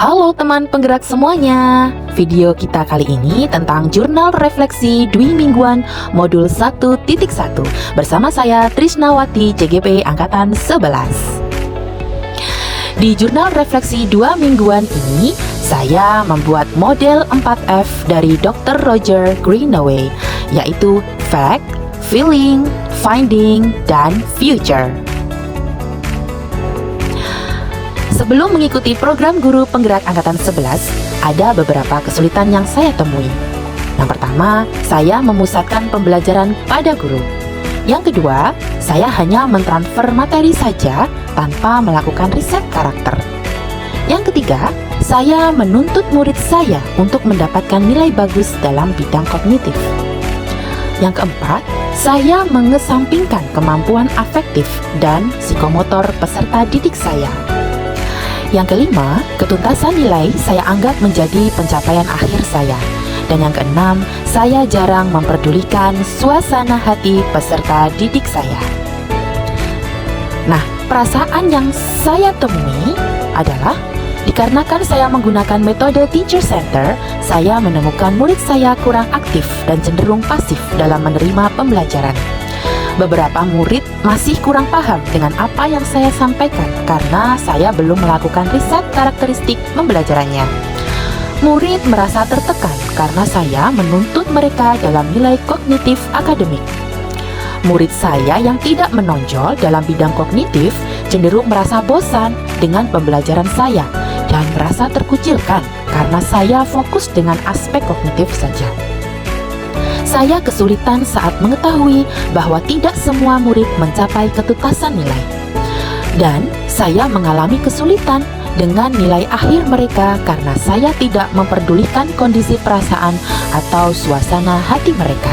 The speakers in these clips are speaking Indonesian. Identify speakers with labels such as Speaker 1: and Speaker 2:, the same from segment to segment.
Speaker 1: Halo teman penggerak semuanya. Video kita kali ini tentang jurnal refleksi Dwi Mingguan modul 1.1 bersama saya Trisnawati CGP angkatan 11. Di jurnal refleksi 2 mingguan ini saya membuat model 4F dari Dr. Roger Greenaway, yaitu Fact, Feeling, Finding, dan Future. Sebelum mengikuti program guru penggerak angkatan 11, ada beberapa kesulitan yang saya temui. Yang pertama, saya memusatkan pembelajaran pada guru. Yang kedua, saya hanya mentransfer materi saja tanpa melakukan riset karakter. Yang ketiga, saya menuntut murid saya untuk mendapatkan nilai bagus dalam bidang kognitif. Yang keempat, saya mengesampingkan kemampuan afektif dan psikomotor peserta didik saya. Yang kelima, ketuntasan nilai saya anggap menjadi pencapaian akhir saya. Dan yang keenam, saya jarang memperdulikan suasana hati peserta didik saya. Nah, perasaan yang saya temui adalah dikarenakan saya menggunakan metode teacher center, saya menemukan murid saya kurang aktif dan cenderung pasif dalam menerima pembelajaran. Beberapa murid masih kurang paham dengan apa yang saya sampaikan karena saya belum melakukan riset karakteristik pembelajarannya. Murid merasa tertekan karena saya menuntut mereka dalam nilai kognitif akademik. Murid saya yang tidak menonjol dalam bidang kognitif cenderung merasa bosan dengan pembelajaran saya dan merasa terkucilkan karena saya fokus dengan aspek kognitif saja. Saya kesulitan saat mengetahui bahwa tidak semua murid mencapai ketuntasan nilai. Dan saya mengalami kesulitan dengan nilai akhir mereka karena saya tidak memperdulikan kondisi perasaan atau suasana hati mereka.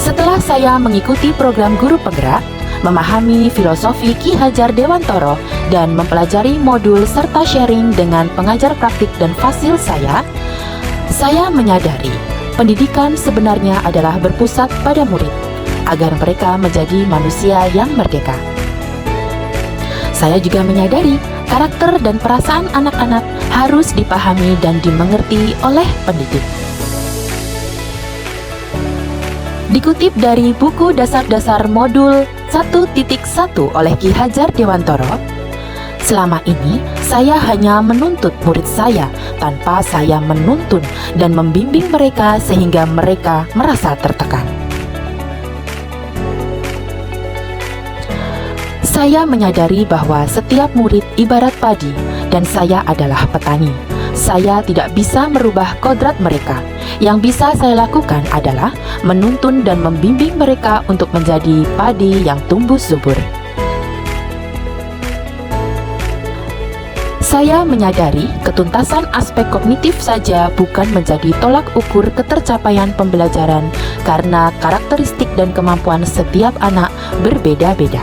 Speaker 1: Setelah saya mengikuti program guru penggerak, memahami filosofi Ki Hajar Dewantoro, dan mempelajari modul serta sharing dengan pengajar praktik dan fasil saya menyadari pendidikan sebenarnya adalah berpusat pada murid, agar mereka menjadi manusia yang merdeka. Saya juga menyadari karakter dan perasaan anak-anak harus dipahami dan dimengerti oleh pendidik. Dikutip dari buku dasar-dasar modul 1.1 oleh Ki Hajar Dewantoro, selama ini saya hanya menuntut murid saya tanpa saya menuntun dan membimbing mereka sehingga mereka merasa tertekan. Saya menyadari bahwa setiap murid ibarat padi dan saya adalah petani. Saya tidak bisa merubah kodrat mereka. Yang bisa saya lakukan adalah menuntun dan membimbing mereka untuk menjadi padi yang tumbuh subur. Saya menyadari ketuntasan aspek kognitif saja bukan menjadi tolak ukur ketercapaian pembelajaran karena karakteristik dan kemampuan setiap anak berbeda-beda.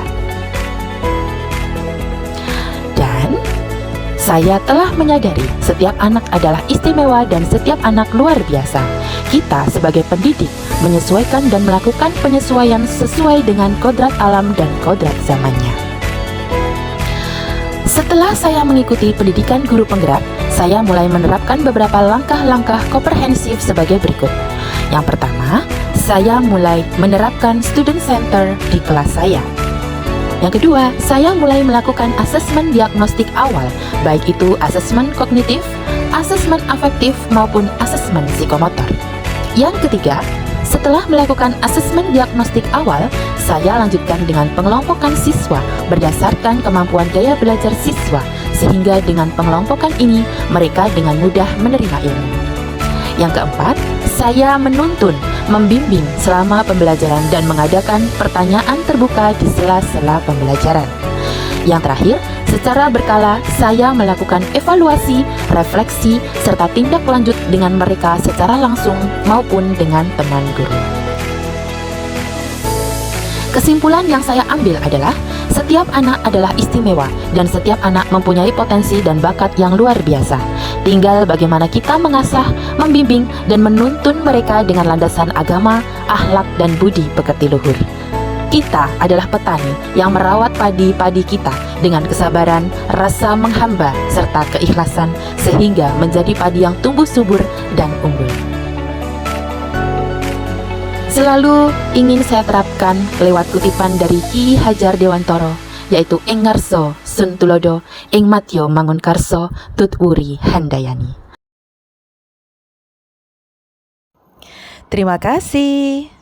Speaker 1: Dan saya telah menyadari setiap anak adalah istimewa dan setiap anak luar biasa. Kita sebagai pendidik menyesuaikan dan melakukan penyesuaian sesuai dengan kodrat alam dan kodrat zamannya. Setelah saya mengikuti pendidikan guru penggerak, saya mulai menerapkan beberapa langkah-langkah komprehensif sebagai berikut. Yang pertama, saya mulai menerapkan student center di kelas saya. Yang kedua, saya mulai melakukan asesmen diagnostik awal, baik itu asesmen kognitif, asesmen afektif, maupun asesmen psikomotor. Yang ketiga, setelah melakukan asesmen diagnostik awal, saya lanjutkan dengan pengelompokan siswa berdasarkan kemampuan daya belajar siswa, sehingga dengan pengelompokan ini mereka dengan mudah menerima ilmu. Yang keempat, saya menuntun, membimbing selama pembelajaran dan mengadakan pertanyaan terbuka di sela-sela pembelajaran. Yang terakhir, secara berkala saya melakukan evaluasi, refleksi, serta tindak lanjut dengan mereka secara langsung maupun dengan teman guru. Kesimpulan yang saya ambil adalah setiap anak adalah istimewa dan setiap anak mempunyai potensi dan bakat yang luar biasa. Tinggal bagaimana kita mengasah, membimbing, dan menuntun mereka dengan landasan agama, akhlak, dan budi pekerti luhur. Kita adalah petani yang merawat padi-padi kita dengan kesabaran, rasa menghamba, serta keikhlasan sehingga menjadi padi yang tumbuh subur dan unggul. Selalu ingin saya terapkan lewat kutipan dari Ki Hajar Dewantara, yaitu ing ngarsa sun tulodo, ing matya mangun karso tut wuri handayani.
Speaker 2: Terima kasih.